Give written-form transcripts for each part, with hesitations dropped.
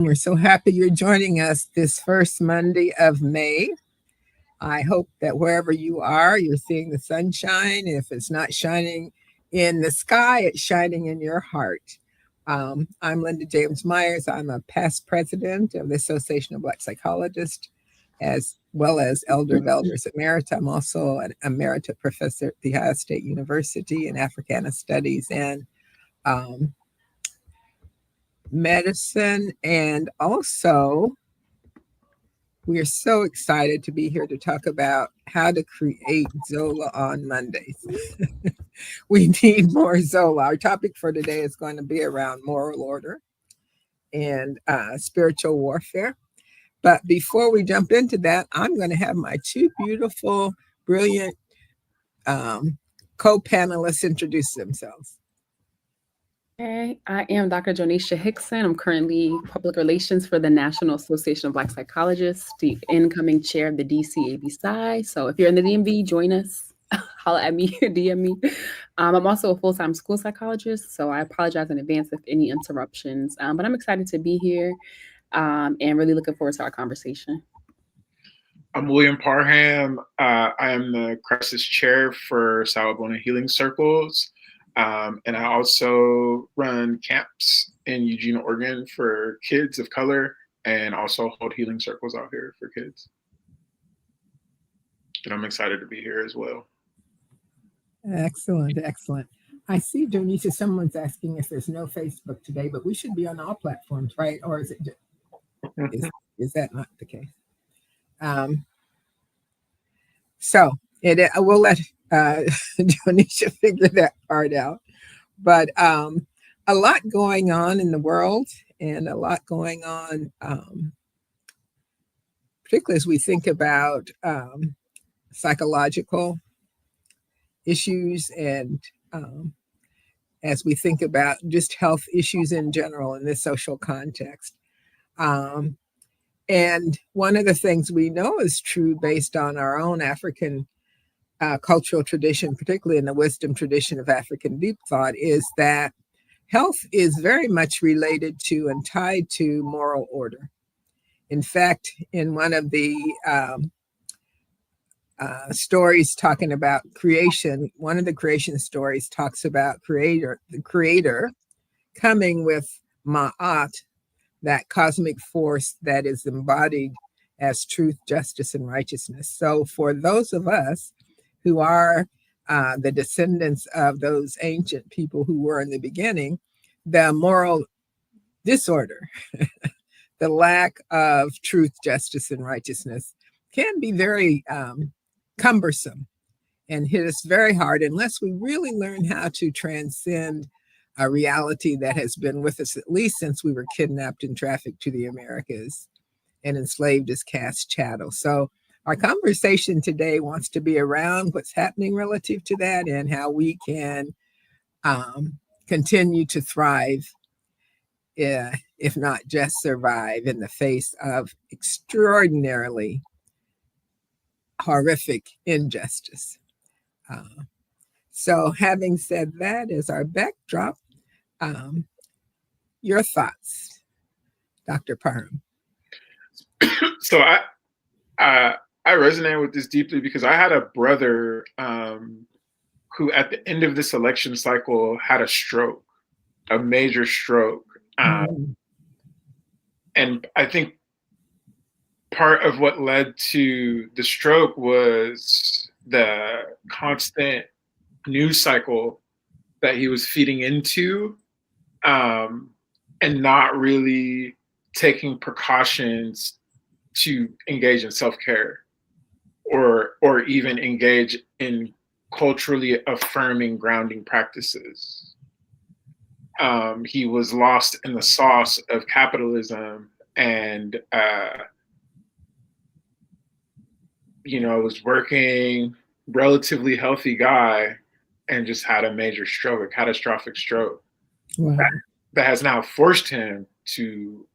We're so happy you're joining us this first Monday of May. I hope that wherever you are, you're seeing the sunshine. If it's not shining in the sky, it's shining in your heart. I'm Linda James Myers. I'm a past president of the Association of Black Psychologists, as well as Elder of Elders Emerita. I'm also an emerita professor at The Ohio State University in Africana Studies and um, medicine. And also, we are so excited to be here to talk about how to create Zola on Mondays. We need more Zola. Our topic for today is going to be around moral order and spiritual warfare. But before we jump into that, I'm going to have my two beautiful, brilliant co-panelists introduce themselves. Okay, I am Dr. Jonisha Hickson. I'm currently Public Relations for the National Association of Black Psychologists, the incoming chair of the DC ABPSI. So if you're in the DMV, join us. Holla at me, DM me. I'm also a full-time school psychologist, so I apologize in advance if any interruptions. But I'm excited to be here and really looking forward to our conversation. I'm William Parham. I am the crisis chair for Sawubona Healing Circles. And I also run camps in Eugene, Oregon for kids of color and also hold healing circles out here for kids. And I'm excited to be here as well. Excellent, excellent. I see, Donita, someone's asking if there's no Facebook today, but we should be on all platforms, right? Or is it is that not the case? So we'll let Donisha figure that part out. But a lot going on in the world and a lot going on, particularly as we think about psychological issues and as we think about just health issues in general in this social context. And one of the things we know is true based on our own African cultural tradition, particularly in the wisdom tradition of African deep thought, is that health is very much related to and tied to moral order. In fact, in one of the stories talking about creation, one of the creation stories talks about the creator coming with Ma'at, that cosmic force that is embodied as truth, justice, and righteousness. So for those of us who are the descendants of those ancient people who were in the beginning, the moral disorder, the lack of truth, justice, and righteousness can be very cumbersome and hit us very hard unless we really learn how to transcend a reality that has been with us at least since we were kidnapped and trafficked to the Americas and enslaved as caste chattel. So our conversation today wants to be around what's happening relative to that and how we can continue to thrive, if not just survive, in the face of extraordinarily horrific injustice. So having said that as our backdrop, your thoughts, Dr. Parham. So I resonate with this deeply because I had a brother who at the end of this election cycle had a stroke, a major stroke. And I think part of what led to the stroke was the constant news cycle that he was feeding into, and not really taking precautions to engage in self-care or even engage in culturally affirming grounding practices. He was lost in the sauce of capitalism and was working, relatively healthy guy, and just had a major stroke, a catastrophic stroke. Wow. That has now forced him to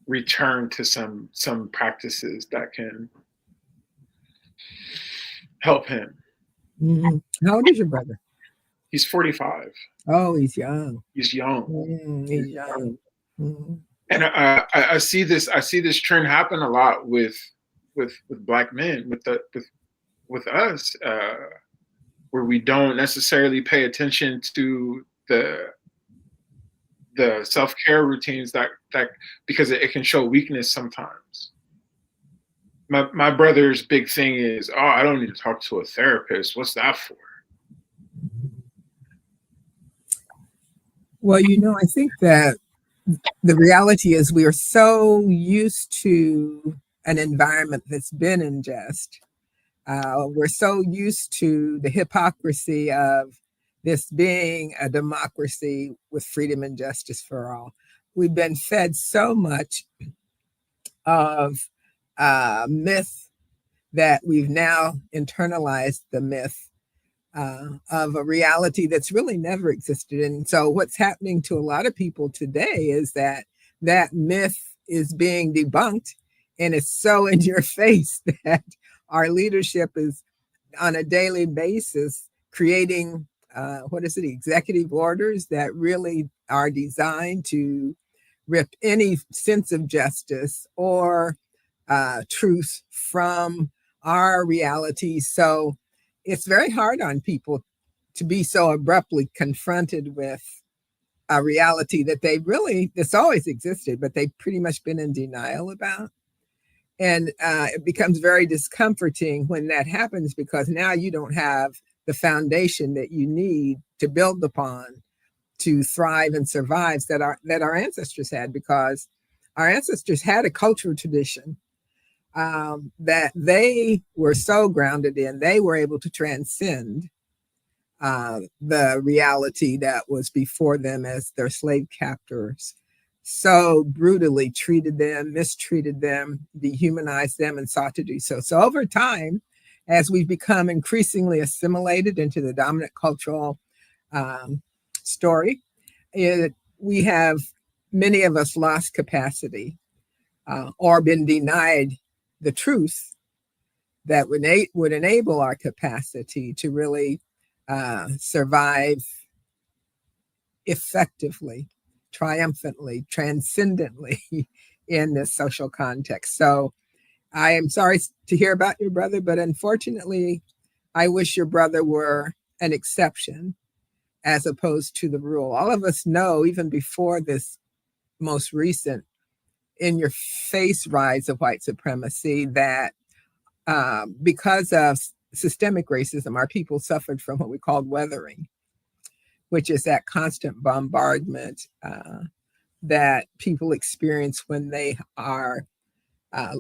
return to some practices that can help him. Mm-hmm. How old is your brother? He's 45. Oh, he's young. He's young. He's young. Mhm. And I see this trend happen a lot with Black men, with us, where we don't necessarily pay attention to the self-care routines that because it can show weakness sometimes. My brother's big thing is, oh, I don't need to talk to a therapist. What's that for? Well, I think that the reality is we are so used to an environment that's been unjust. We're so used to the hypocrisy of this being a democracy with freedom and justice for all. We've been fed so much of myth that we've now internalized the myth of a reality that's really never existed. And so, what's happening to a lot of people today is that that myth is being debunked, and it's so in your face that our leadership is on a daily basis creating executive orders that really are designed to rip any sense of justice or truth from our reality. So it's very hard on people to be so abruptly confronted with a reality that that's always existed, but they've pretty much been in denial about. And it becomes very discomforting when that happens, because now you don't have the foundation that you need to build upon to thrive and survive that our ancestors had, because our ancestors had a cultural tradition that they were so grounded in. They were able to transcend the reality that was before them as their slave captors so brutally treated them, mistreated them, dehumanized them, and sought to do so. So over time, as we've become increasingly assimilated into the dominant cultural story, we have, many of us, lost capacity or been denied the truth that would enable our capacity to really survive effectively, triumphantly, transcendently in this social context. So I am sorry to hear about your brother, but unfortunately, I wish your brother were an exception as opposed to the rule. All of us know, even before this most recent in your face rise of white supremacy, that because of systemic racism, our people suffered from what we called weathering, which is that constant bombardment that people experience when they are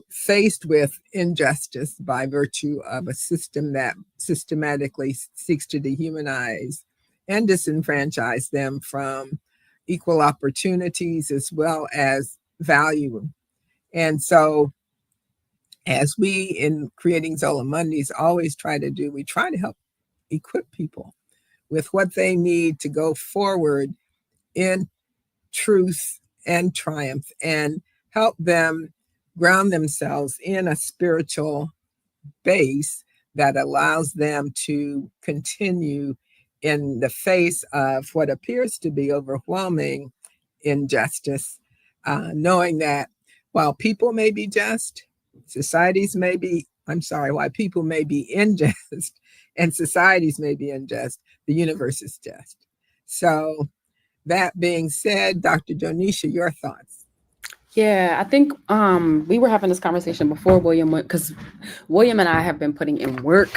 faced with injustice by virtue of a system that systematically seeks to dehumanize and disenfranchise them from equal opportunities as well as value. And so, as we in creating Zola Mondays always try to do, we try to help equip people with what they need to go forward in truth and triumph, and help them ground themselves in a spiritual base that allows them to continue in the face of what appears to be overwhelming injustice, knowing that while people may be just, while people may be unjust and societies may be unjust, the universe is just. So that being said, Dr. Jonisha, your thoughts? Yeah, I think we were having this conversation before, William, because William and I have been putting in work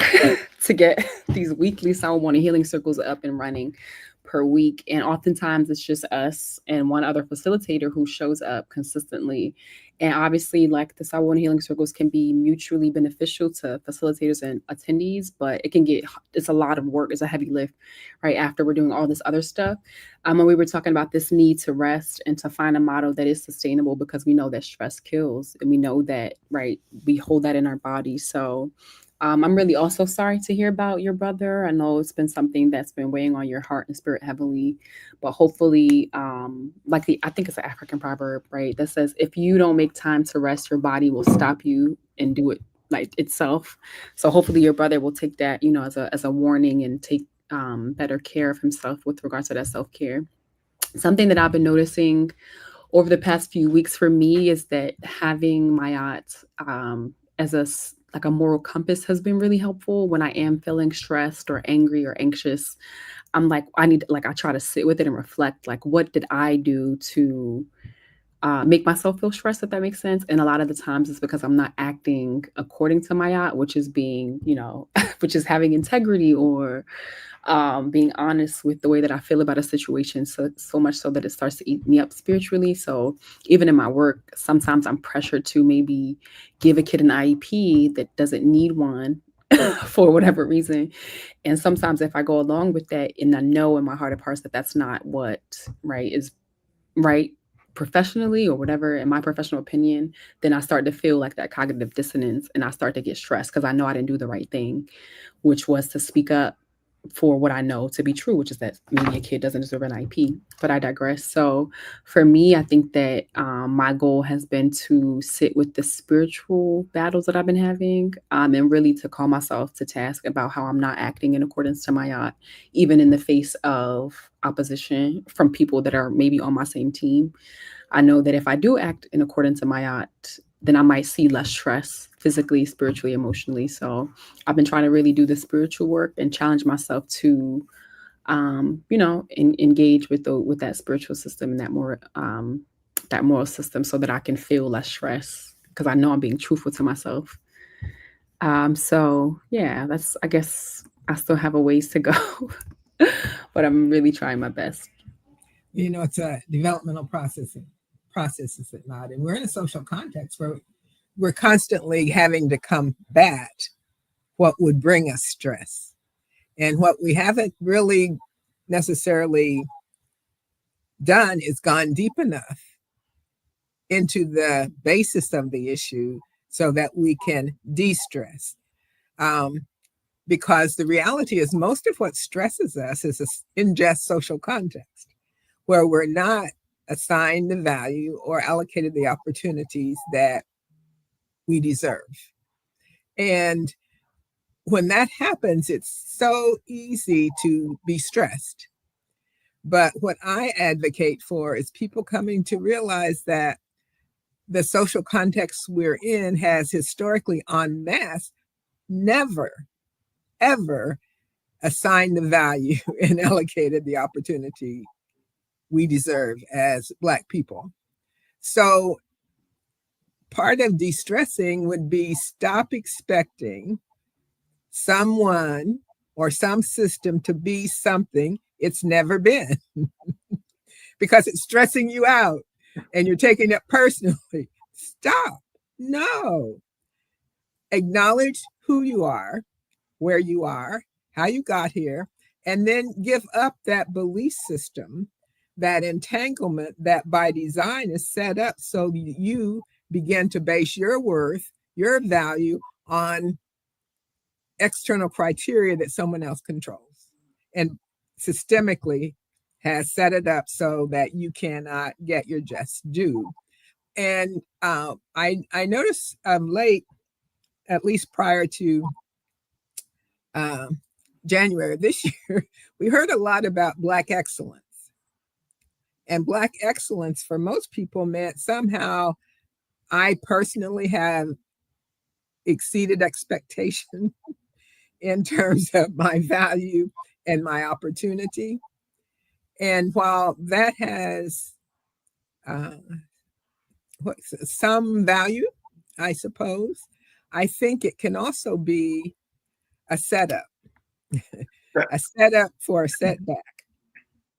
to get these weekly Sound Morning Healing Circles up and running per week. And oftentimes it's just us and one other facilitator who shows up consistently. And obviously, like, the Sound Morning Healing Circles can be mutually beneficial to facilitators and attendees, but it's a lot of work. It's a heavy lift right after we're doing all this other stuff. When we were talking about this need to rest and to find a model that is sustainable, because we know that stress kills, and we know that, right, we hold that in our bodies. So I'm really also sorry to hear about your brother. I know it's been something that's been weighing on your heart and spirit heavily, but hopefully, I think it's an African proverb, right, that says, if you don't make time to rest, your body will stop you and do it like itself. So hopefully your brother will take that, as a warning, and take better care of himself with regards to that self-care. Something that I've been noticing over the past few weeks for me is that having my aunt as like a moral compass has been really helpful when I am feeling stressed or angry or anxious. I'm like, I try to sit with it and reflect, like, what did I do to make myself feel stressed, if that makes sense. And a lot of the times it's because I'm not acting according to my yacht, which is being, which is having integrity or being honest with the way that I feel about a situation. So much so that it starts to eat me up spiritually. So even in my work, sometimes I'm pressured to maybe give a kid an IEP that doesn't need one for whatever reason. And sometimes if I go along with that and I know in my heart of hearts that that's not what is right professionally or whatever, in my professional opinion, then I start to feel like that cognitive dissonance and I start to get stressed because I know I didn't do the right thing, which was to speak up for what I know to be true, which is that maybe a kid doesn't deserve an IP, but I digress. So for me, I think that my goal has been to sit with the spiritual battles that I've been having and really to call myself to task about how I'm not acting in accordance to my yacht, even in the face of opposition from people that are maybe on my same team. I know that if I do act in accordance to my yacht, then I might see less stress physically, spiritually, emotionally. So I've been trying to really do the spiritual work and challenge myself to, engage with that spiritual system and that moral system, so that I can feel less stress because I know I'm being truthful to myself. So yeah, I guess I still have a ways to go, but I'm really trying my best. It's a developmental process, is it not? And we're in a social context where we're constantly having to combat what would bring us stress. And what we haven't really necessarily done is gone deep enough into the basis of the issue so that we can de-stress. Because the reality is most of what stresses us is in just social context, where we're not assigned the value or allocated the opportunities that we deserve. And when that happens, it's so easy to be stressed. But what I advocate for is people coming to realize that the social context we're in has historically en masse never, ever assigned the value and allocated the opportunity we deserve as Black people. So part of de-stressing would be stop expecting someone or some system to be something it's never been because it's stressing you out and you're taking it personally. Stop. No. Acknowledge who you are, where you are, how you got here, and then give up that belief system, that entanglement that by design is set up so you begin to base your worth, your value on external criteria that someone else controls and systemically has set it up so that you cannot get your just due. And I noticed late, at least prior to January of this year, we heard a lot about Black excellence. And Black excellence for most people meant somehow I personally have exceeded expectation in terms of my value and my opportunity. And while that has some value, I suppose, I think it can also be a setup, a setup for a setback.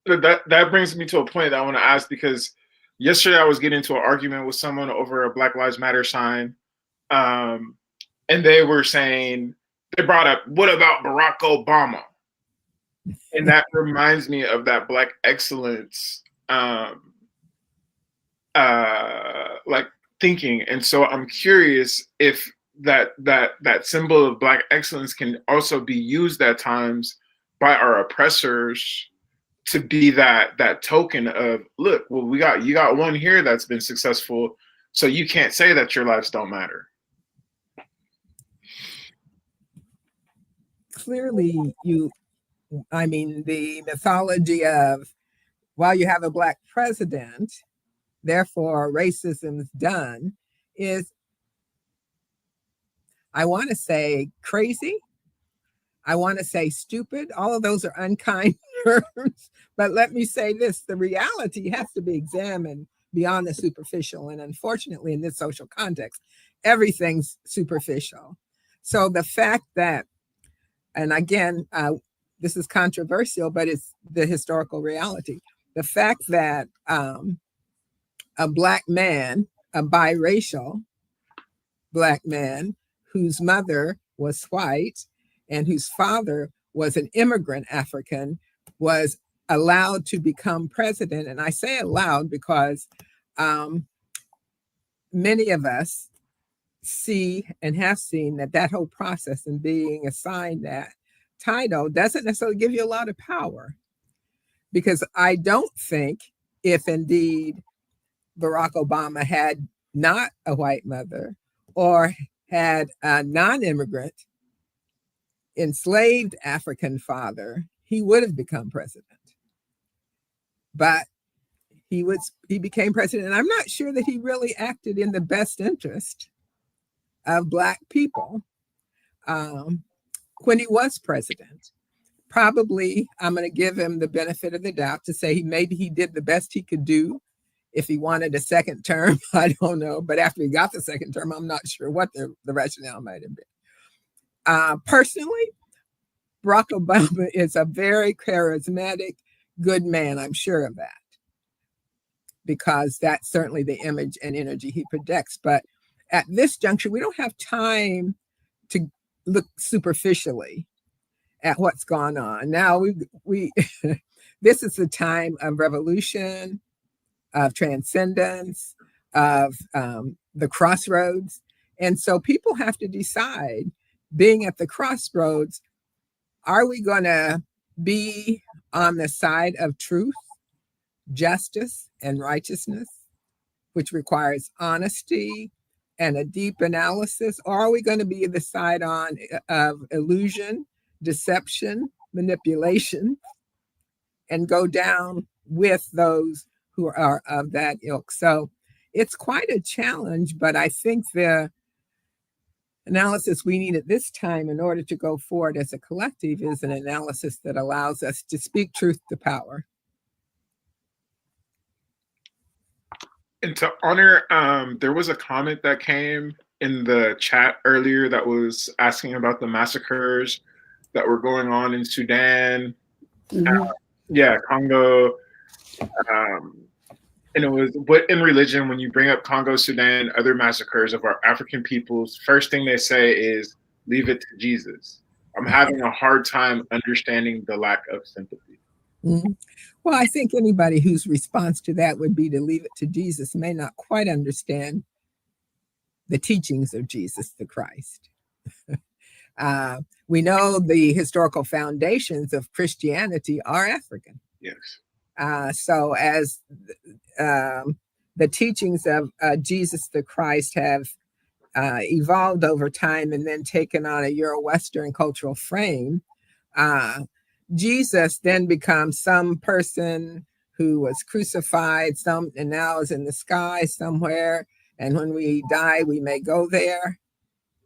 That brings me to a point that I want to ask, because yesterday I was getting into an argument with someone over a Black Lives Matter sign. And they were saying, they brought up, what about Barack Obama? And that reminds me of that Black excellence like thinking. And so I'm curious if that symbol of Black excellence can also be used at times by our oppressors to be that token of, look, well, you got one here that's been successful, so you can't say that your lives don't matter. Clearly, the mythology of, while you have a Black president, therefore racism is done, is, I want to say crazy. I want to say stupid. All of those are unkind terms. But let me say this, the reality has to be examined beyond the superficial. And unfortunately, in this social context, everything's superficial. So the fact that, and again, this is controversial, but it's the historical reality. The fact that a Black man, a biracial Black man, whose mother was white and whose father was an immigrant African, was allowed to become president. And I say allowed because many of us see and have seen that whole process and being assigned that title doesn't necessarily give you a lot of power. Because I don't think, if indeed Barack Obama had not a white mother or had a non-immigrant enslaved African father, he would have become president. But he became president, and I'm not sure that he really acted in the best interest of Black people when he was president. Probably, I'm going to give him the benefit of the doubt to say maybe he did the best he could do. If he wanted a second term, I don't know. But after he got the second term, I'm not sure what the rationale might have been. Personally, Barack Obama is a very charismatic, good man. I'm sure of that, because that's certainly the image and energy he projects. But at this juncture, we don't have time to look superficially at what's gone on. Now, we this is the time of revolution, of transcendence, of the crossroads. And so people have to decide, being at the crossroads, are we going to be on the side of truth, justice, and righteousness, which requires honesty and a deep analysis? Or are we going to be the side of illusion, deception, manipulation, and go down with those who are of that ilk? So it's quite a challenge, but I think the analysis we need at this time in order to go forward as a collective is an analysis that allows us to speak truth to power. And to honor, there was a comment that came in the chat earlier that was asking about the massacres that were going on in Sudan, Congo. And it was, what in religion, when you bring up Congo, Sudan, other massacres of our African peoples, first thing they say is, leave it to Jesus. I'm having a hard time understanding the lack of sympathy. Mm-hmm. Well, I think anybody whose response to that would be to leave it to Jesus may not quite understand the teachings of Jesus the Christ. We know the historical foundations of Christianity are African. Yes. So as the teachings of Jesus the Christ have evolved over time and then taken on a Euro-Western cultural frame, Jesus then becomes some person who was crucified, and now is in the sky somewhere. And when we die, we may go there.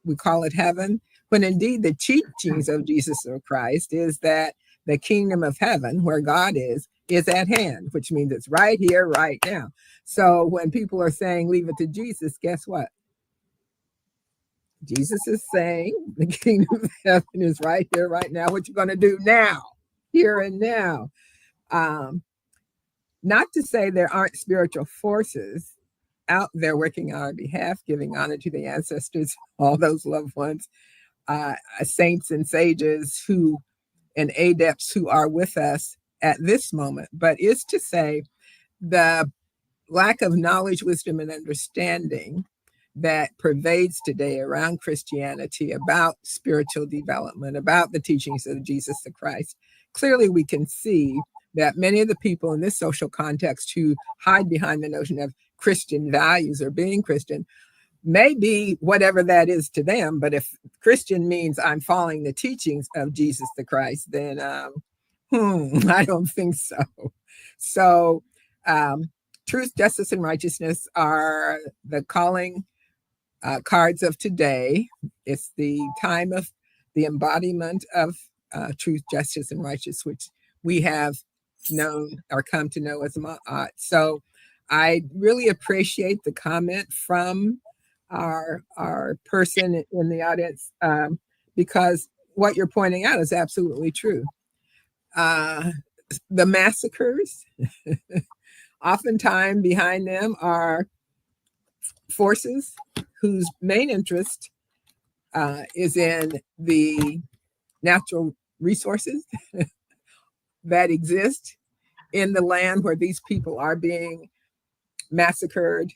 We call it heaven. When indeed the teachings of Jesus the Christ is that the kingdom of heaven, where God is at hand, which means it's right here, right now. So when people are saying, leave it to Jesus, guess what? Jesus is saying the kingdom of heaven is right here, right now. What you going to do now, here and now? Not to say there aren't spiritual forces out there working on our behalf, giving honor to the ancestors, all those loved ones, saints and sages and adepts who are with us at this moment, but is to say the lack of knowledge, wisdom, and understanding that pervades today around Christianity, about spiritual development, about the teachings of Jesus the Christ. Clearly, we can see that many of the people in this social context who hide behind the notion of Christian values or being Christian may be whatever that is to them, but if Christian means I'm following the teachings of Jesus the Christ, then I don't think so. So Truth, justice, and righteousness are the calling cards of today. It's the time of the embodiment of truth, justice, and righteousness, which we have known or come to know as Ma'at. So I really appreciate the comment from our person in the audience, because what you're pointing out is absolutely true. The massacres, oftentimes behind them are forces whose main interest is in the natural resources that exist in the land where these people are being massacred.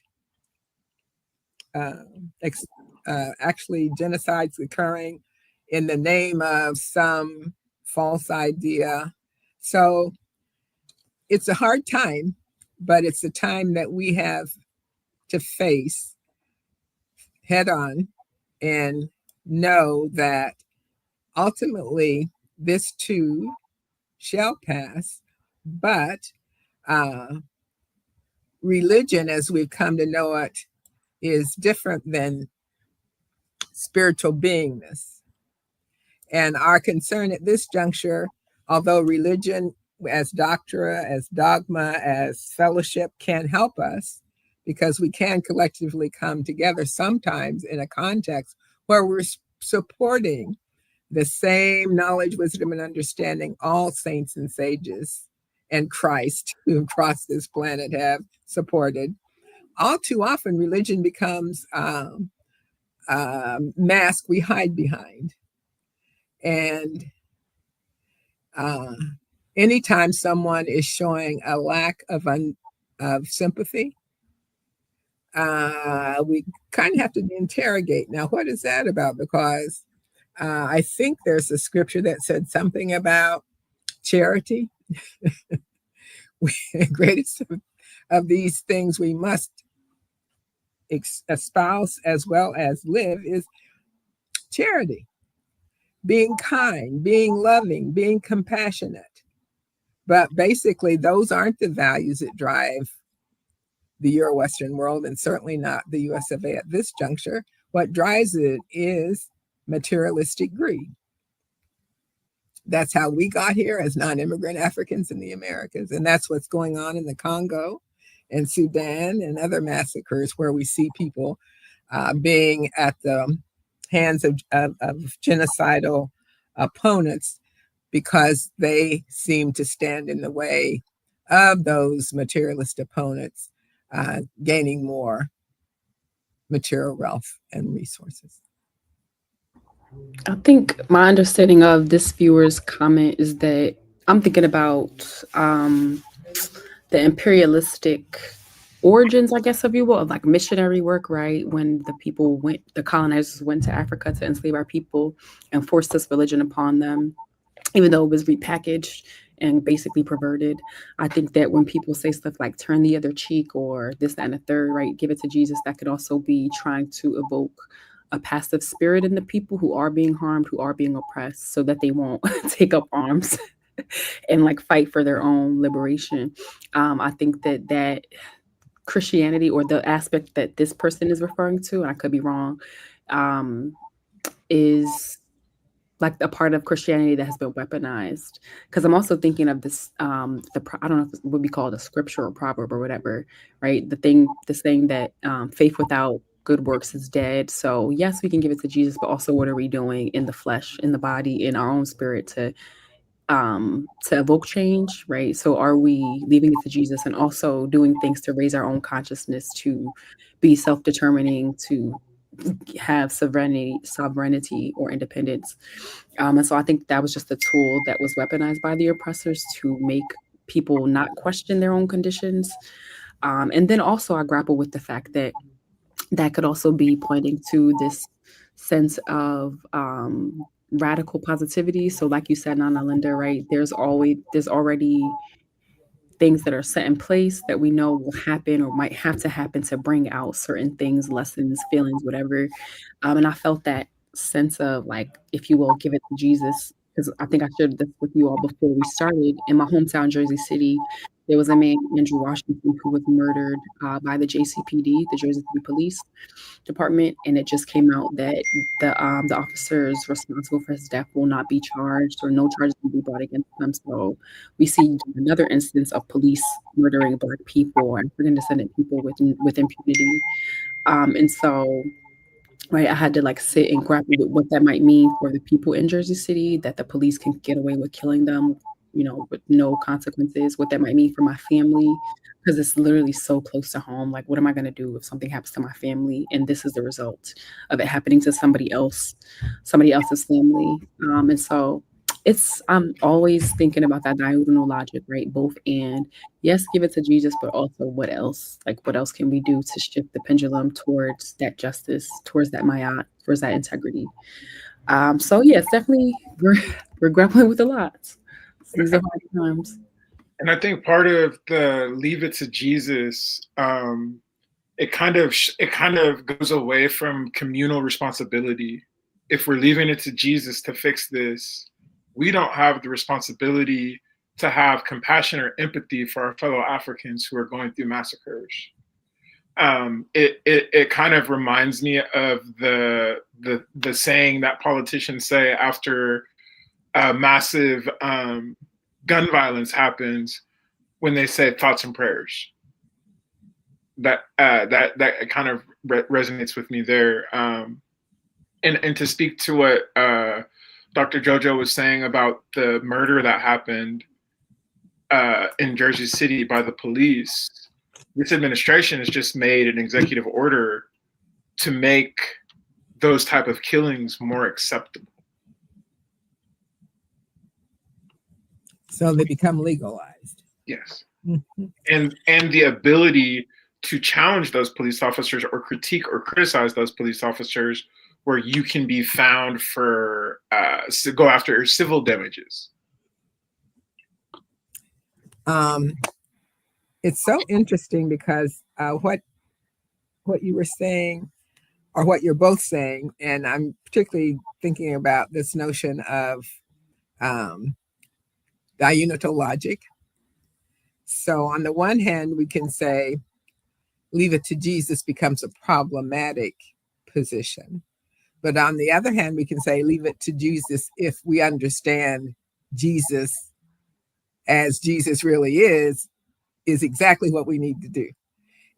Actually, genocides occurring in the name of some false idea. So it's a hard time, but it's a time that we have to face head on and know that ultimately this too shall pass. But religion, as we've come to know it, is different than spiritual beingness. And our concern at this juncture, although religion as doctrine, as dogma, as fellowship can help us, because we can collectively come together sometimes in a context where we're supporting the same knowledge, wisdom, and understanding all saints and sages and Christ who have crossed this planet have supported. All too often, religion becomes a mask we hide behind. And anytime someone is showing a lack of sympathy, we kind of have to interrogate. Now, what is that about? Because I think there's a scripture that said something about charity. Greatest of these things we must espouse as well as live is charity. Being kind, being loving, being compassionate. But basically, those aren't the values that drive the Euro-Western world, and certainly not the US of A at this juncture. What drives it is materialistic greed. That's how we got here as non-immigrant Africans in the Americas. And that's what's going on in the Congo and Sudan and other massacres where we see people being at the hands of genocidal opponents because they seem to stand in the way of those materialist opponents gaining more material wealth and resources. I think my understanding of this viewer's comment is that I'm thinking about the imperialistic origins, I guess, if you will, of like missionary work, right? When the colonizers went to Africa to enslave our people and forced this religion upon them, even though it was repackaged and basically perverted. I think that when people say stuff like turn the other cheek or this, that, and the third, right, give it to Jesus, that could also be trying to evoke a passive spirit in the people who are being harmed, who are being oppressed, so that they won't take up arms and like fight for their own liberation. I think that Christianity, or the aspect that this person is referring to, and I could be wrong, is like a part of Christianity that has been weaponized. Because I'm also thinking of this, I don't know if it would be called a scripture or proverb or whatever, right? This thing that faith without good works is dead. So yes, we can give it to Jesus, but also what are we doing in the flesh, in the body, in our own spirit to evoke change, right? So are we leaving it to Jesus and also doing things to raise our own consciousness, to be self-determining, to have sovereignty or independence? And so I think that was just a tool that was weaponized by the oppressors to make people not question their own conditions. And then also I grapple with the fact that that could also be pointing to this sense of radical positivity. So like you said, Nana Linda, right? There's already things that are set in place that we know will happen or might have to happen to bring out certain things, lessons, feelings, whatever. And I felt that sense of, like, if you will, give it to Jesus, because I think I shared this with you all before we started. In my hometown, Jersey City, There was a man, Andrew Washington, who was murdered by the JCPD, the Jersey City Police Department, and it just came out that the officers responsible for his death will not be charged, or no charges will be brought against them. So we see another instance of police murdering Black people, African descendant people with impunity. And so, right, I had to like sit and grapple with what that might mean for the people in Jersey City, that the police can get away with killing them, with no consequences, what that might mean for my family, because it's literally so close to home. Like, what am I going to do if something happens to my family? And this is the result of it happening to somebody else's family. And so I'm always thinking about that diagonal logic, right? Both and. Yes, give it to Jesus, but also what else? Like, what else can we do to shift the pendulum towards that justice, towards that mayat, towards that integrity? So yes, definitely we're grappling with a lot. These are hard times. And I think part of the leave it to Jesus, it kind of goes away from communal responsibility. If we're leaving it to Jesus to fix this, we don't have the responsibility to have compassion or empathy for our fellow Africans who are going through massacres. It kind of reminds me of the saying that politicians say after massive gun violence happens, when they say thoughts and prayers. That kind of resonates with me there. And to speak to what Dr. Jojo was saying about the murder that happened in Jersey City by the police, this administration has just made an executive order to make those type of killings more acceptable. So they become legalized. Yes. And the ability to challenge those police officers or critique or criticize those police officers, where you can be found for to go after civil damages. It's so interesting because what you were saying, or what you're both saying, and I'm particularly thinking about this notion of diunital logic. So on the one hand, we can say, leave it to Jesus becomes a problematic position. But on the other hand, we can say, leave it to Jesus if we understand Jesus as Jesus really is exactly what we need to do.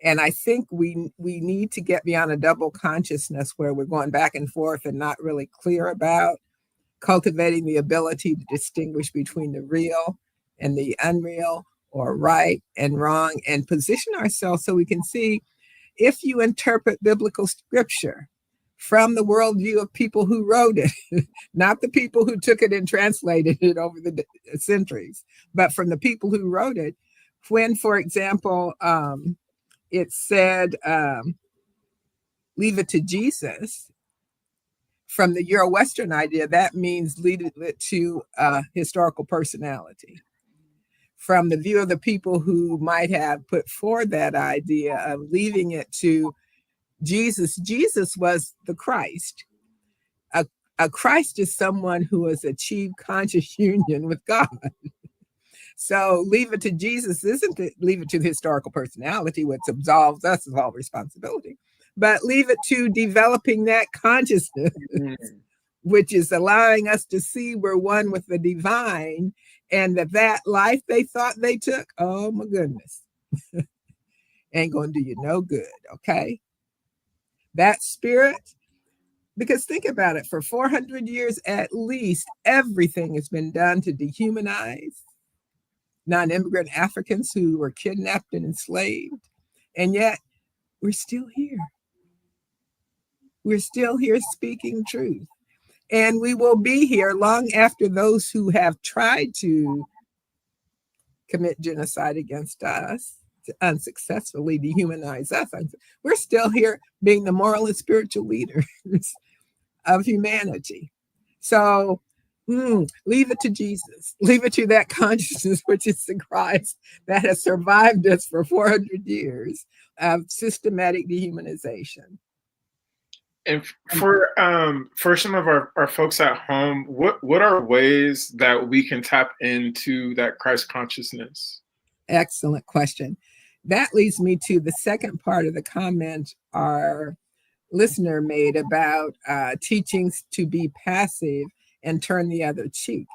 And I think we need to get beyond a double consciousness where we're going back and forth and not really clear about cultivating the ability to distinguish between the real and the unreal, or right and wrong, and position ourselves so we can see, if you interpret biblical scripture from the worldview of people who wrote it, not the people who took it and translated it over the centuries, but from the people who wrote it, when, for example, it said, leave it to Jesus, from the Euro-Western idea, that means leave it to historical personality. From the view of the people who might have put forward that idea of leaving it to Jesus, Jesus was the Christ. A Christ is someone who has achieved conscious union with God. So leave it to Jesus isn't to leave it to the historical personality, which absolves us of all responsibility, but leave it to developing that consciousness, which is allowing us to see we're one with the divine, and that life they thought they took, oh my goodness, ain't going to do you no good, okay? That spirit, because think about it, for 400 years at least, everything has been done to dehumanize non-immigrant Africans who were kidnapped and enslaved, and yet we're still here. We're still here speaking truth. And we will be here long after those who have tried to commit genocide against us, to unsuccessfully dehumanize us. We're still here being the moral and spiritual leaders of humanity. So leave it to Jesus. Leave it to that consciousness, which is the Christ that has survived us for 400 years of systematic dehumanization. And for some of our folks at home, what are ways that we can tap into that Christ consciousness? Excellent question. That leads me to the second part of the comment our listener made about teachings to be passive and turn the other cheek.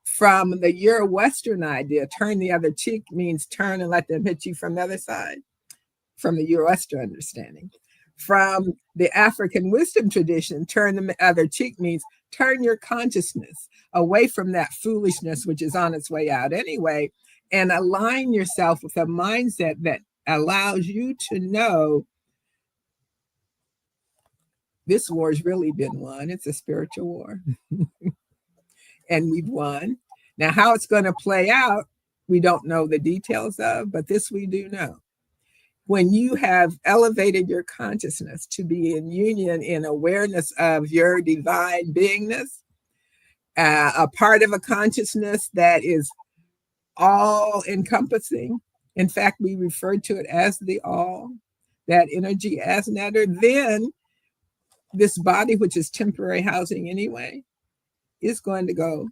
From the Euro-Western idea, turn the other cheek means turn and let them hit you from the other side, from the Euro-Western understanding. From the African wisdom tradition, turn the other cheek means turn your consciousness away from that foolishness, which is on its way out anyway, and align yourself with a mindset that allows you to know this war's really been won. It's a spiritual war. And we've won. Now, how it's going to play out, we don't know the details of, but this we do know. When you have elevated your consciousness to be in union, in awareness of your divine beingness, a part of a consciousness that is all encompassing. In fact, we refer to it as the all, that energy as matter. Then this body, which is temporary housing anyway, is going to go.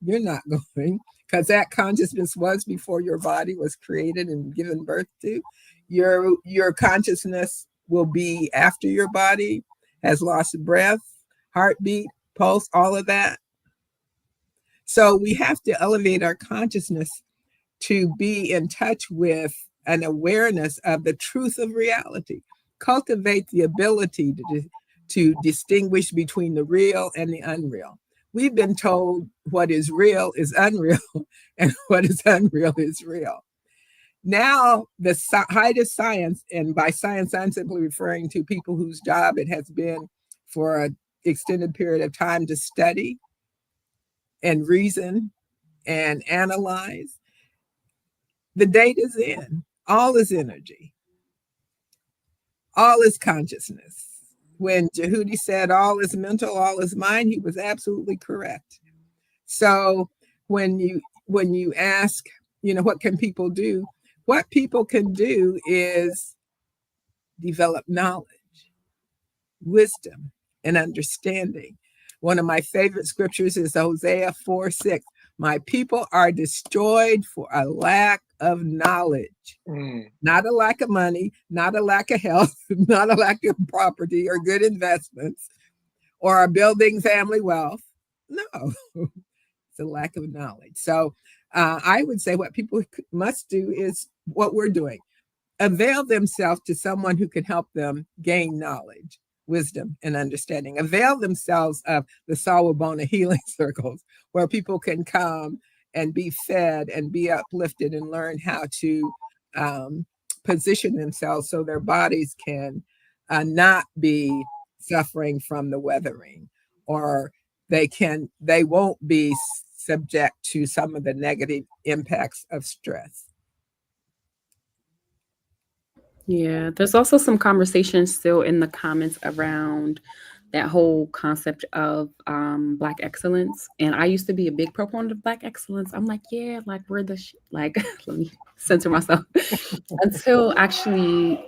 You're not going, because that consciousness was before your body was created and given birth to. Your consciousness will be after your body has lost breath, heartbeat, pulse, all of that. So we have to elevate our consciousness to be in touch with an awareness of the truth of reality. Cultivate the ability to distinguish between the real and the unreal. We've been told what is real is unreal and what is unreal is real. Now, the height of science, and by science, I'm simply referring to people whose job it has been for an extended period of time to study and reason and analyze. The date is in. All is energy. All is consciousness. When Jehudi said all is mental, all is mind, he was absolutely correct. So when you ask, what can people do? What people can do is develop knowledge, wisdom, and understanding. One of my favorite scriptures is Hosea 4:6. My people are destroyed for a lack of knowledge, not a lack of money, not a lack of health, not a lack of property or good investments, or building family wealth. No, it's a lack of knowledge. So I would say what people must do is what we're doing. Avail themselves to someone who can help them gain knowledge, wisdom, and understanding. Avail themselves of the Sawubona healing circles where people can come and be fed and be uplifted and learn how to position themselves so their bodies can not be suffering from the weathering, or they won't be subject to some of the negative impacts of stress. Yeah, there's also some conversation still in the comments around that whole concept of Black excellence. And I used to be a big proponent of Black excellence. I'm like, yeah, like we're the like, let me censor myself until actually,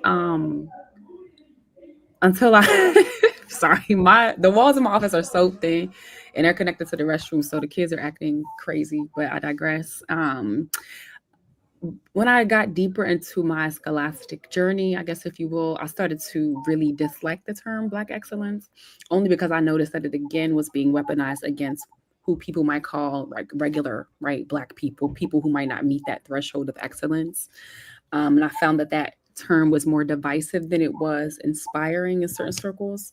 until I, sorry, the walls of my office are so thin and they're connected to the restroom. So the kids are acting crazy, but I digress. When I got deeper into my scholastic journey, I guess, if you will, I started to really dislike the term Black excellence, only because I noticed that it again was being weaponized against who people might call like regular, right, Black people who might not meet that threshold of excellence. And I found that term was more divisive than it was inspiring in certain circles.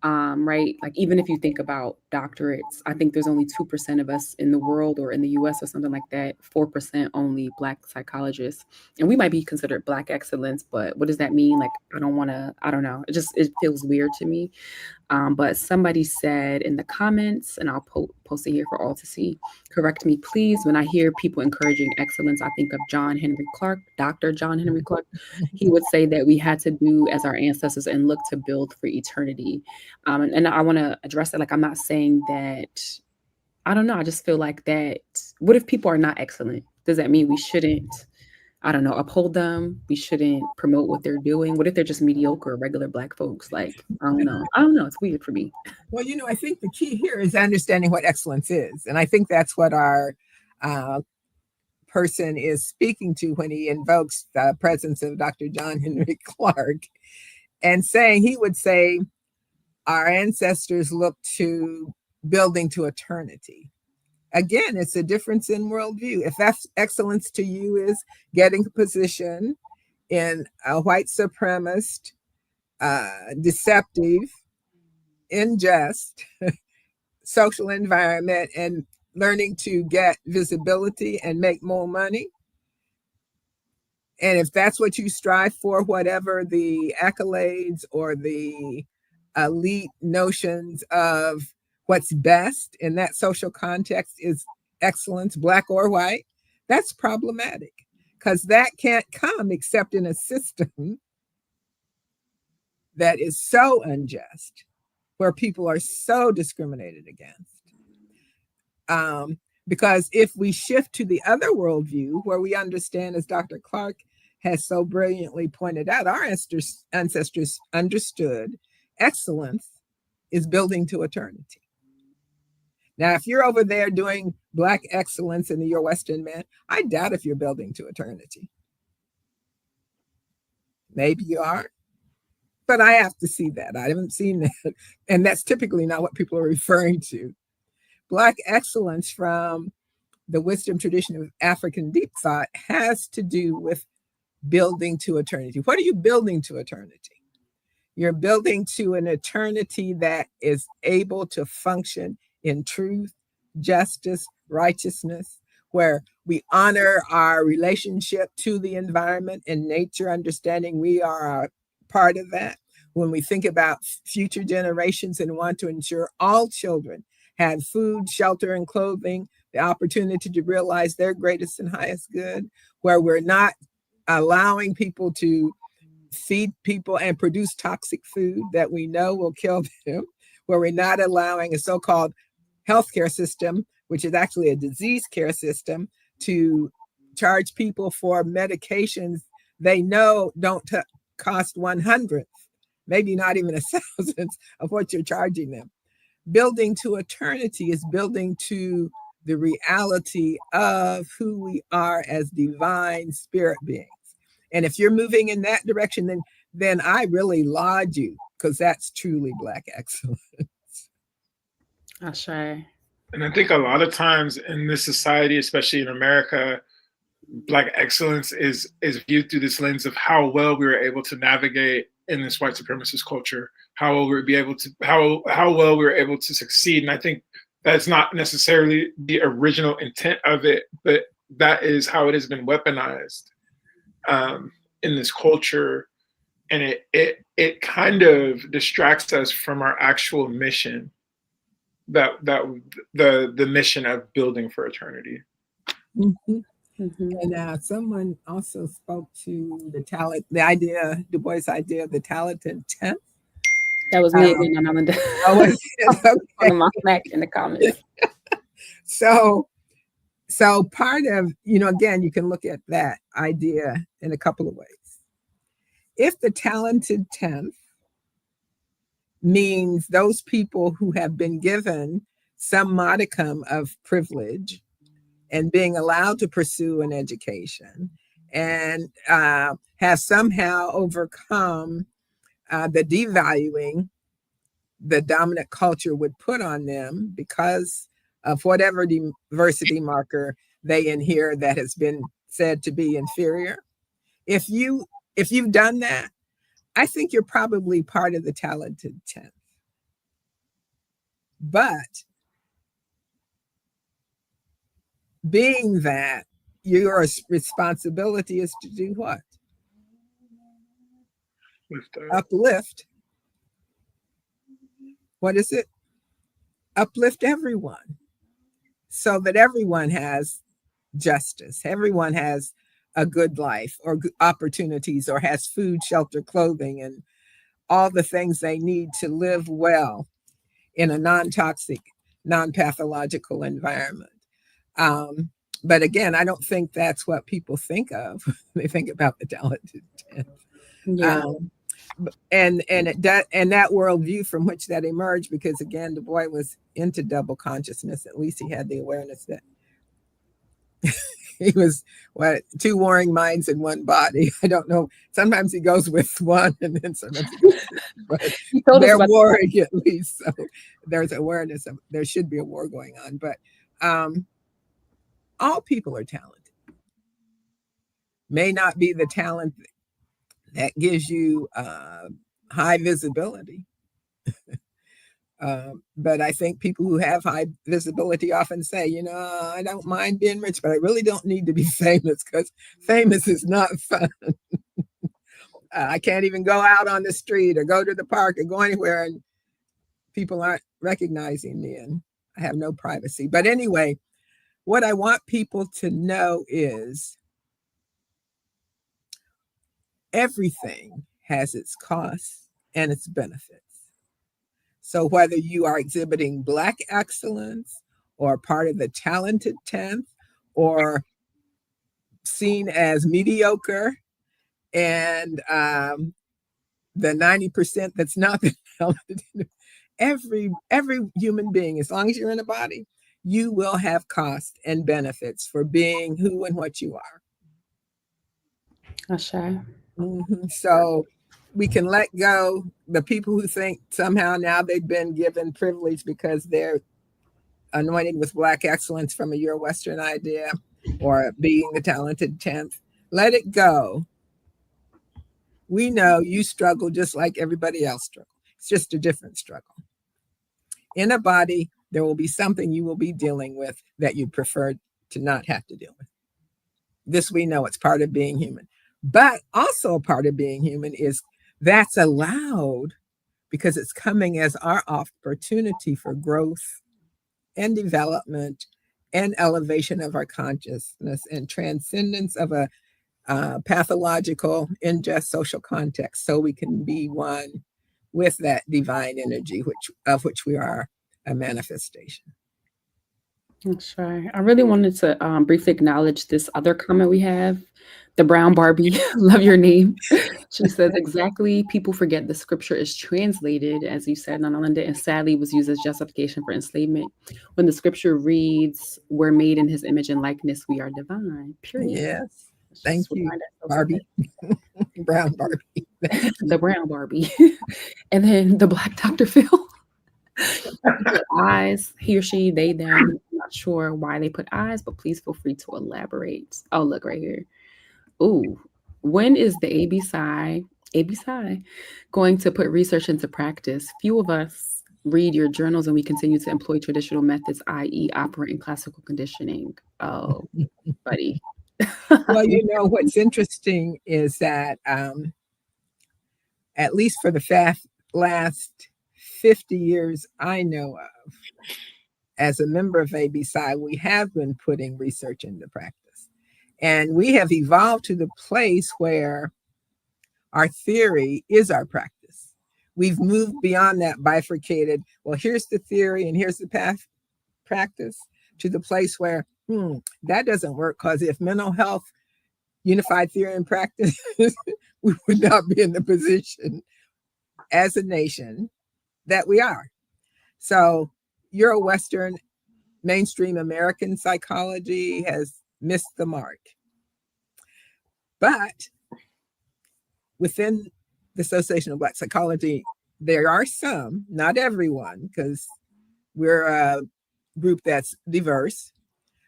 Right? Like, even if you think about doctorates, I think there's only 2% of us in the world, or in the US or something like that, 4% only Black psychologists. And we might be considered Black excellence, but what does that mean? Like, I don't know. It feels weird to me. But somebody said in the comments, and I'll post it here for all to see, correct me, please. When I hear people encouraging excellence, I think of Dr. John Henry Clark. He would say that we had to do as our ancestors and look to build for eternity. And I want to address that. Like, I'm not saying that, I don't know. I just feel like that. What if people are not excellent? Does that mean we shouldn't, uphold them? We shouldn't promote what they're doing? What if they're just mediocre, regular Black folks? Like, I don't know. It's weird for me. Well, I think the key here is understanding what excellence is. And I think that's what our person is speaking to when he invokes the presence of Dr. John Henry Clarke, and he would say, our ancestors looked to building to eternity. Again, it's a difference in worldview. If that's excellence to you is getting a position in a white supremacist, deceptive, unjust social environment and learning to get visibility and make more money, and if that's what you strive for, whatever the accolades or the elite notions of what's best in that social context is excellence, black or white, that's problematic, because that can't come except in a system that is so unjust, where people are so discriminated against. Because if we shift to the other worldview, where we understand, as Dr. Clarke has so brilliantly pointed out, our ancestors understood excellence is building to eternity. Now, if you're over there doing Black excellence and you're Western man, I doubt if you're building to eternity. Maybe you are, but I have to see that. I haven't seen that. And that's typically not what people are referring to. Black excellence from the wisdom tradition of African deep thought has to do with building to eternity. What are you building to eternity? You're building to an eternity that is able to function in truth, justice, righteousness, where we honor our relationship to the environment and nature, understanding we are a part of that. When we think about future generations and want to ensure all children have food, shelter, and clothing, the opportunity to realize their greatest and highest good, where we're not allowing people to feed people and produce toxic food that we know will kill them, where we're not allowing a so-called healthcare system, which is actually a disease care system, to charge people for medications they know don't cost 1/100th, maybe not even a 1,000th of what you're charging them. Building to eternity is building to the reality of who we are as divine spirit beings. And if you're moving in that direction, then I really laud you, because that's truly Black excellence. Ashe. And I think a lot of times in this society, especially in America, Black excellence is viewed through this lens of how well we were able to navigate in this white supremacist culture, how well we were able to succeed. And I think that's not necessarily the original intent of it, but that is how it has been weaponized in this culture, and it kind of distracts us from our actual mission, that the mission of building for eternity. Mm-hmm. Mm-hmm. And someone also spoke to the idea, Du Bois' idea of the talented 10th. That was me again on the okay. on my back in the comments. So part of, again, you can look at that idea in a couple of ways. If the talented 10th means those people who have been given some modicum of privilege and being allowed to pursue an education and have somehow overcome the devaluing the dominant culture would put on them because of whatever diversity marker they inhere that has been said to be inferior. If you've done that, I think you're probably part of the talented 10th. But being that, your responsibility is to do what? Uplift. What is it? Uplift everyone, so that everyone has justice, everyone has a good life or opportunities, or has food, shelter, clothing, and all the things they need to live well in a non-toxic, non-pathological environment. But again, I don't think that's what people think of. They think about the talented 10th. Yeah. And that worldview from which that emerged, because again, Du Bois was into double consciousness. At least he had the awareness that he was what, two warring minds in one body. I don't know. Sometimes he goes with one, and then sometimes he goes with, but He told us they're about warring at least. So there's awareness of there should be a war going on. But all people are talented. May not be the talent that gives you high visibility. But I think people who have high visibility often say, I don't mind being rich, but I really don't need to be famous because famous is not fun. I can't even go out on the street or go to the park or go anywhere and people aren't recognizing me and I have no privacy. But anyway, what I want people to know is everything has its costs and its benefits. So whether you are exhibiting Black excellence or part of the talented 10th or seen as mediocre and the 90% that's not talented, every human being, as long as you're in a body, you will have costs and benefits for being who and what you are. Asha. So we can let go the people who think somehow now they've been given privilege because they're anointed with Black excellence from a Euro-Western idea or being the talented 10th. Let it go. We know you struggle just like everybody else struggles. It's just a different struggle. In a body, there will be something you will be dealing with that you prefer to not have to deal with. This we know, it's part of being human. But also a part of being human is that's allowed because it's coming as our opportunity for growth and development and elevation of our consciousness and transcendence of a pathological, unjust social context, so we can be one with that divine energy, of which we are a manifestation. That's right. I really wanted to briefly acknowledge this other comment we have. The Brown Barbie, love your name. She says, exactly, people forget the scripture is translated, as you said, Nana Linda, and sadly was used as justification for enslavement. When the scripture reads, we're made in his image and likeness, we are divine, period. Yes. Thank you, Barbie. Brown Barbie. The Brown Barbie. And then the Black Dr. Phil. Eyes, he or she, they, them. I'm not sure why they put eyes, but please feel free to elaborate. Oh, look right here. Ooh, when is the ABSI going to put research into practice? Few of us read your journals and we continue to employ traditional methods, i.e. operate in classical conditioning. Oh, buddy. Well, what's interesting is that at least for the last 50 years I know of, as a member of ABSI, we have been putting research into practice. And we have evolved to the place where our theory is our practice. We've moved beyond that bifurcated, well, here's the theory and here's the practice, to the place where, that doesn't work, because if mental health unified theory and practice, we would not be in the position as a nation that we are. So Euro-Western mainstream American psychology has missed the mark. But within the Association of Black Psychology, there are some, not everyone, because we're a group that's diverse,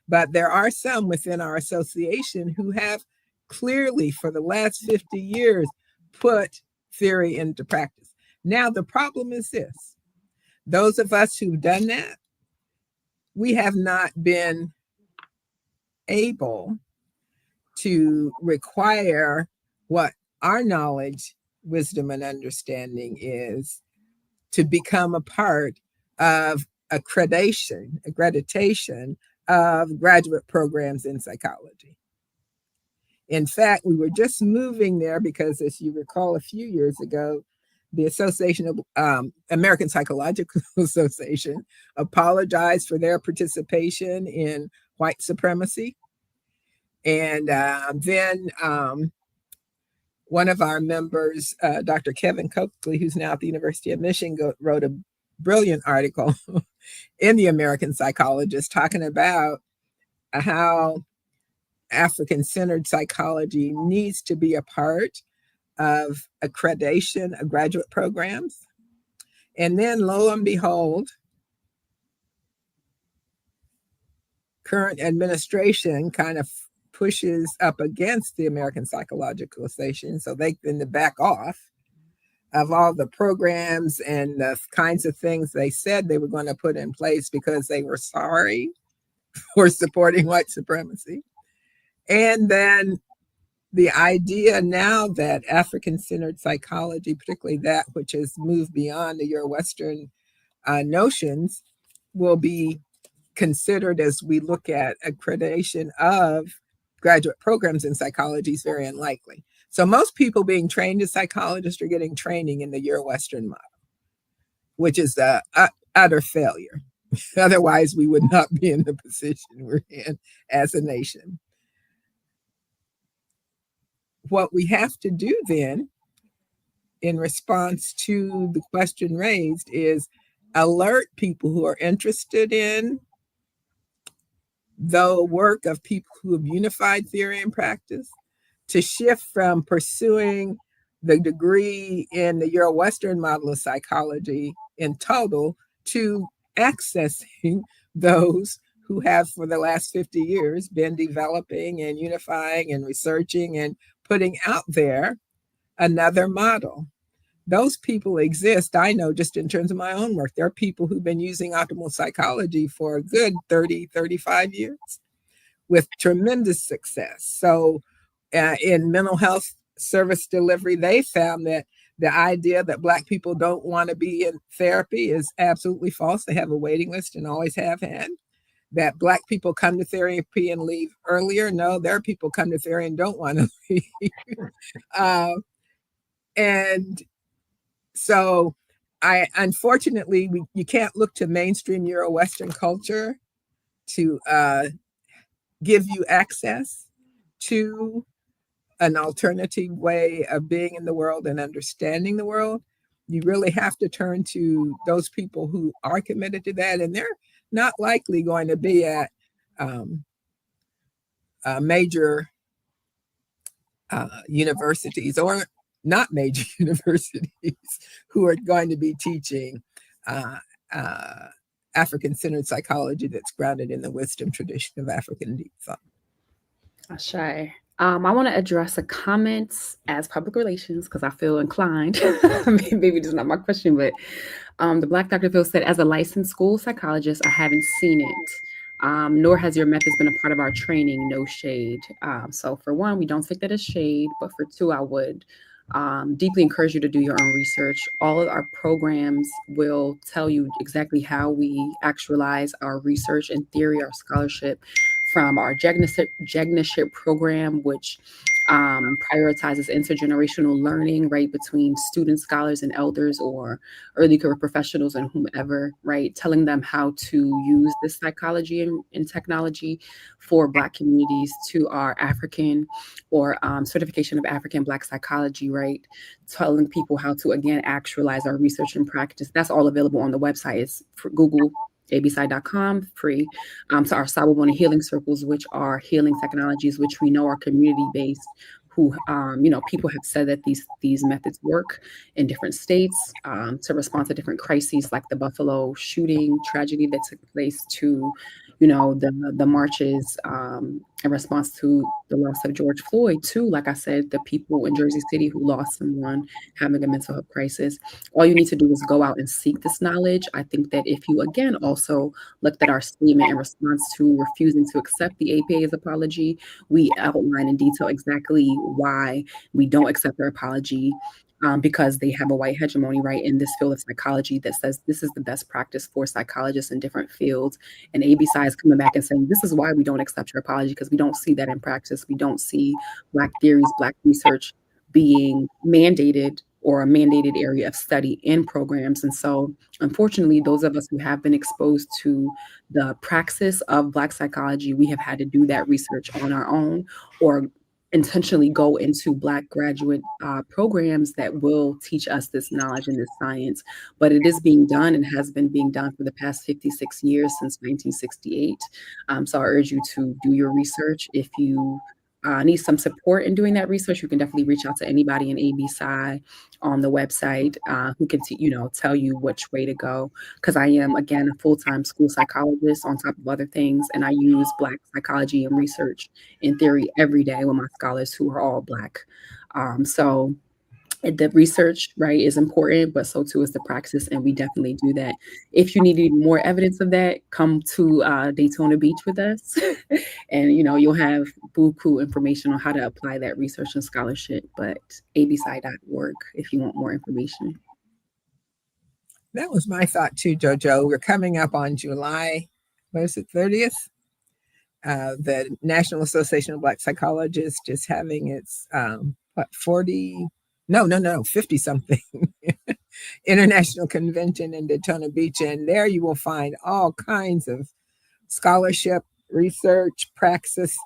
but there are some within our association who have clearly for the last 50 years put theory into practice. Now, the problem is this. Those of us who've done that, we have not been able to require what our knowledge, wisdom, and understanding is to become a part of accreditation of graduate programs in psychology. In fact, we were just moving there because, as you recall, a few years ago, the Association of American Psychological Association apologized for their participation in white supremacy. And then one of our members, Dr. Kevin Coakley, who's now at the University of Michigan, wrote a brilliant article in the American Psychologist talking about how African-centered psychology needs to be a part of accreditation of graduate programs. And then lo and behold, current administration kind of pushes up against the American Psychological Association, so they can back off of all the programs and the kinds of things they said they were going to put in place because they were sorry for supporting white supremacy. And then the idea now that African-centered psychology, particularly that which has moved beyond the Euro-Western notions, will be considered as we look at accreditation of graduate programs in psychology is very unlikely. So most people being trained as psychologists are getting training in the Euro-Western model, which is a utter failure. Otherwise, we would not be in the position we're in as a nation. What we have to do then, in response to the question raised, is alert people who are interested in the work of people who have unified theory and practice to shift from pursuing the degree in the Euro-Western model of psychology in total to accessing those who have for the last 50 years been developing and unifying and researching and putting out there another model. Those people exist, I know, just in terms of my own work. There are people who've been using optimal psychology for a good 30, 35 years with tremendous success. So in mental health service delivery, they found that the idea that Black people don't want to be in therapy is absolutely false. They have a waiting list and always have had. That Black people come to therapy and leave earlier. No, there are people come to therapy and don't want to leave. And so unfortunately, you can't look to mainstream Euro-Western culture to give you access to an alternative way of being in the world and understanding the world. You really have to turn to those people who are committed to that, and they're not likely going to be at major universities or not major universities who are going to be teaching African-centered psychology that's grounded in the wisdom tradition of African deep thought. Ashay. I want to address a comment as public relations because I feel inclined. Maybe it's not my question, but the Black Dr. Phil said, as a licensed school psychologist, I haven't seen it, nor has your methods been a part of our training, no shade. So for one, we don't think that is shade, but for two, I would deeply encourage you to do your own research. All of our programs will tell you exactly how we actualize our research and theory, our scholarship, from our JEGNAship program, which prioritizes intergenerational learning, right, between students, scholars, and elders, or early career professionals and whomever, right, telling them how to use this psychology and technology for Black communities, to our African or certification of African Black psychology, right, telling people how to, again, actualize our research and practice. That's all available on the website. It's for Google absci.com, free. To our Sawubona healing circles, which are healing technologies, which we know are community-based, who, people have said that these methods work in different states to respond to different crises, like the Buffalo shooting tragedy that took place, to, the marches in response to the loss of George Floyd, to, like I said, the people in Jersey City who lost someone having a mental health crisis. All you need to do is go out and seek this knowledge. I think that if you, again, also looked at our statement in response to refusing to accept the APA's apology, we outline in detail exactly why we don't accept their apology. Because they have a white hegemony, right, in this field of psychology that says this is the best practice for psychologists in different fields. And ABSci is coming back and saying, this is why we don't accept your apology, because we don't see that in practice. We don't see Black theories, Black research being mandated or a mandated area of study in programs. And so, unfortunately, those of us who have been exposed to the praxis of Black psychology, we have had to do that research on our own, or intentionally go into Black graduate programs that will teach us this knowledge and this science. But it is being done and has been being done for the past 56 years since 1968. So I urge you to do your research. If you need some support in doing that research, you can definitely reach out to anybody in ABSci on the website who can tell you which way to go. Because I am, again, a full-time school psychologist on top of other things, and I use Black psychology and research in theory every day with my scholars who are all Black. So the research, right, is important, but so too is the praxis, and we definitely do that. If you need even more evidence of that, come to Daytona Beach with us, and you'll have buku information on how to apply that research and scholarship. But absci.org if you want more information. That was my thought too, JoJo. We're coming up on July, what is it, 30th? The National Association of Black Psychologists is having its 50 something international convention in Daytona Beach. And there you will find all kinds of scholarship, research, praxis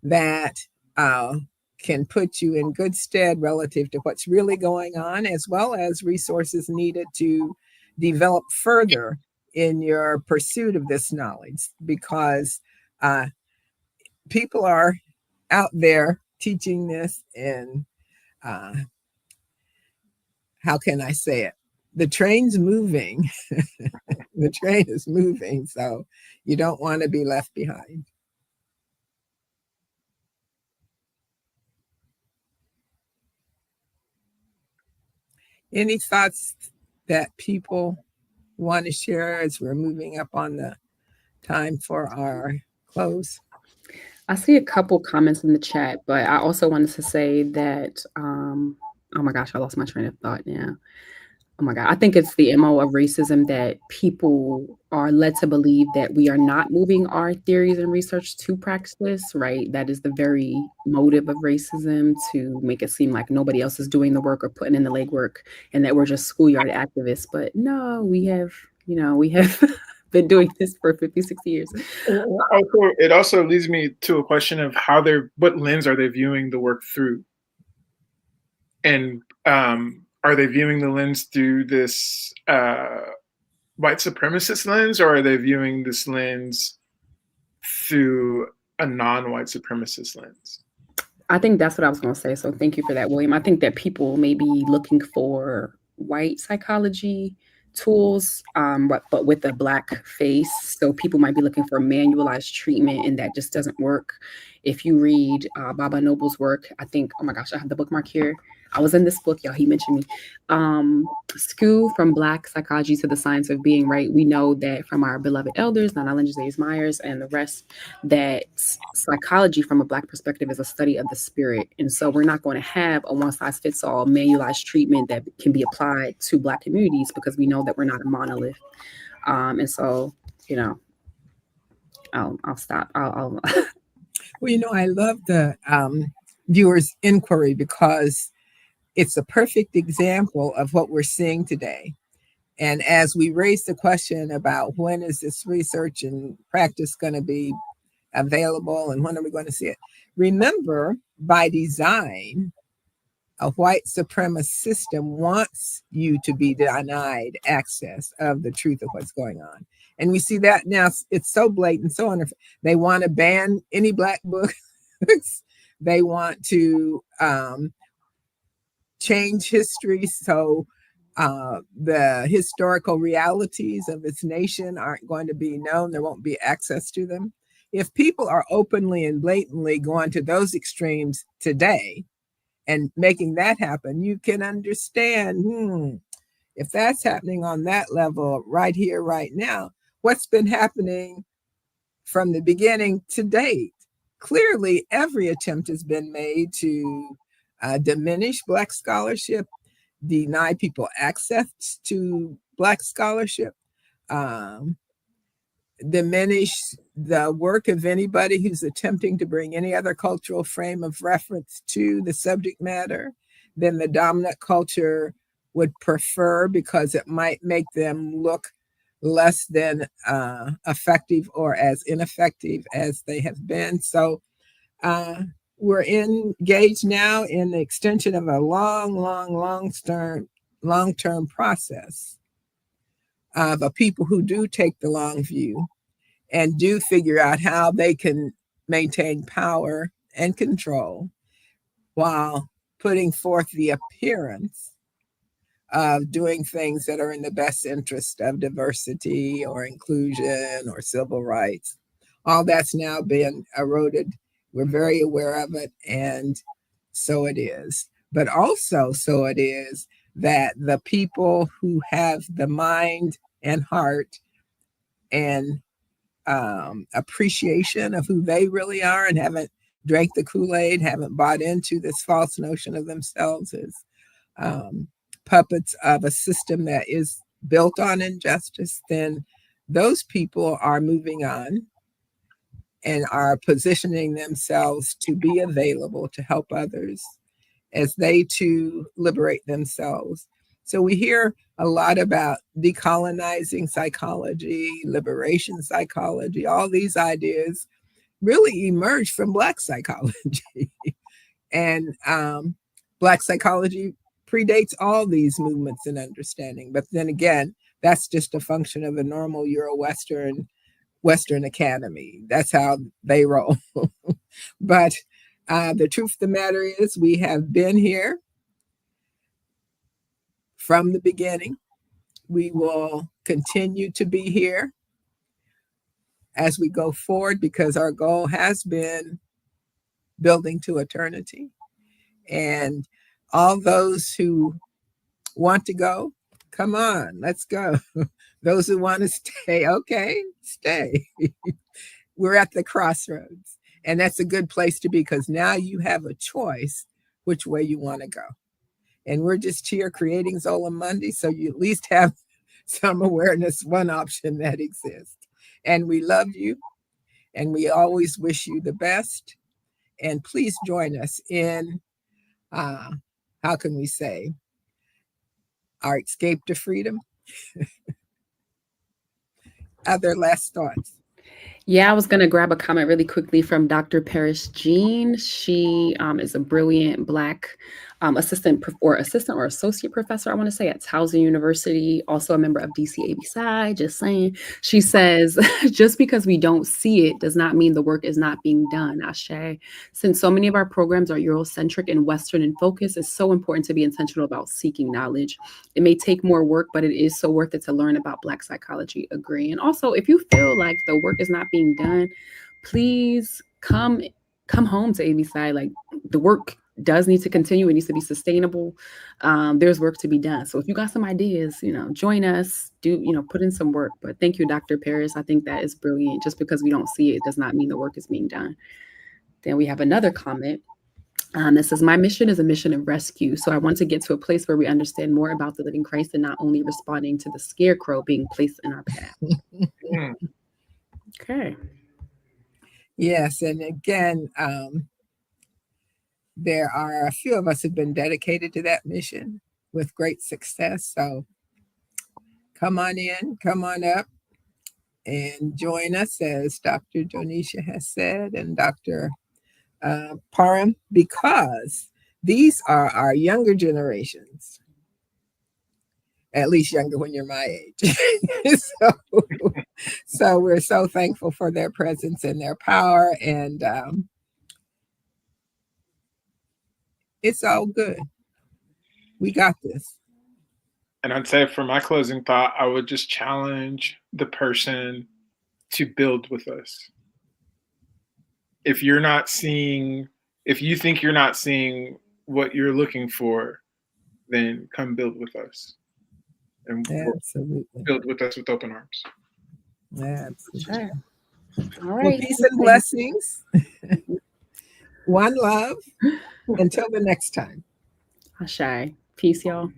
that can put you in good stead relative to what's really going on, as well as resources needed to develop further in your pursuit of this knowledge, because people are out there teaching this, and how can I say it? The train's moving. The train is moving, so you don't want to be left behind. Any thoughts that people want to share as we're moving up on the time for our close? I see a couple comments in the chat, but I also wanted to say that, oh my gosh, I lost my train of thought now. Oh my God, I think it's the MO of racism that people are led to believe that we are not moving our theories and research to practice, right? That is the very motive of racism, to make it seem like nobody else is doing the work or putting in the legwork, and that we're just schoolyard activists. But no, we have been doing this for 56 years. It also leads me to a question of what lens are they viewing the work through? And are they viewing the lens through this white supremacist lens, or are they viewing this lens through a non-white supremacist lens? I think that's what I was going to say. So thank you for that, William. I think that people may be looking for white psychology tools, but with a Black face. So people might be looking for manualized treatment, and that just doesn't work. If you read Baba Noble's work, I think, oh my gosh, I have the bookmark here. I was in this book, y'all. He mentioned me. School from Black Psychology to the Science of Being, right? We know that from our beloved elders, Nana Lange Myers and the rest, that psychology from a Black perspective is a study of the spirit. And so we're not going to have a one-size-fits-all manualized treatment that can be applied to Black communities, because we know that we're not a monolith. And so, I'll stop. I'll Well, I love the viewer's inquiry, because it's a perfect example of what we're seeing today. And as we raise the question about when is this research and practice going to be available and when are we going to see it, remember, by design, a white supremacist system wants you to be denied access of the truth of what's going on. And we see that now. It's so blatant, so wonderful. They want to ban any Black books. They want to change history so the historical realities of its nation aren't going to be known. There won't be access to them. If people are openly and blatantly going to those extremes today and making that happen, you can understand, if that's happening on that level right here, right now, what's been happening from the beginning to date. Clearly, every attempt has been made to diminish Black scholarship, deny people access to Black scholarship, diminish the work of anybody who's attempting to bring any other cultural frame of reference to the subject matter than the dominant culture would prefer, because it might make them look less than effective or as ineffective as they have been. So we're engaged now in the extension of a long-term process of a people who do take the long view and do figure out how they can maintain power and control while putting forth the appearance of doing things that are in the best interest of diversity or inclusion or civil rights. All that's now been eroded. We're very aware of it, and so it is. But also, so it is that the people who have the mind and heart and appreciation of who they really are and haven't drank the Kool-Aid, haven't bought into this false notion of themselves as puppets of a system that is built on injustice, then those people are moving on and are positioning themselves to be available to help others as they too liberate themselves. So we hear a lot about decolonizing psychology, liberation psychology. All these ideas really emerged from Black psychology. And Black psychology predates all these movements and understanding. But then again, that's just a function of a normal Western academy. That's how they roll. But the truth of the matter is we have been here from the beginning. We will continue to be here as we go forward because our goal has been building to eternity. And all those who want to go, come on, let's go. Those who want to stay, okay, stay. We're at the crossroads. And that's a good place to be because now you have a choice which way you want to go. And we're just here creating Zola Mundi, so you at least have some awareness, one option that exists. And we love you, and we always wish you the best. And please join us in, how can we say, our escape to freedom. Other last thoughts? Yeah, I was going to grab a comment really quickly from Dr. Paris Jean. She is a brilliant Black assistant or associate professor, I want to say, at Towson University, also a member of DCAB Psi, just saying. She says, just because we don't see it does not mean the work is not being done, Ashe. Since so many of our programs are Eurocentric and Western in focus, it's so important to be intentional about seeking knowledge. It may take more work, but it is so worth it to learn about Black psychology. Agree. And also, if you feel like the work is not being done, please come home to AB Psi. Like, the work does need to continue. It needs to be sustainable. There's work to be done. So if you got some ideas, join us, put in some work. But thank you, Dr. Paris. I think that is brilliant. Just because we don't see it does not mean the work is being done. Then we have another comment. That says, my mission is a mission of rescue. So I want to get to a place where we understand more about the living Christ and not only responding to the scarecrow being placed in our path. Okay. Yes. And again, there are a few of us who've been dedicated to that mission with great success. So come on in, come on up and join us, as Dr. Jonisha has said, and Dr. Parham, because these are our younger generations, at least younger when you're my age. So we're so thankful for their presence and their power, and it's all good. We got this. And I'd say for my closing thought, I would just challenge the person to build with us. If you think you're not seeing what you're looking for, then come build with us. And absolutely build with us with open arms. Absolutely. Sure. All right. Well, peace and blessings. One love. Until the next time. Ashe. Peace, y'all.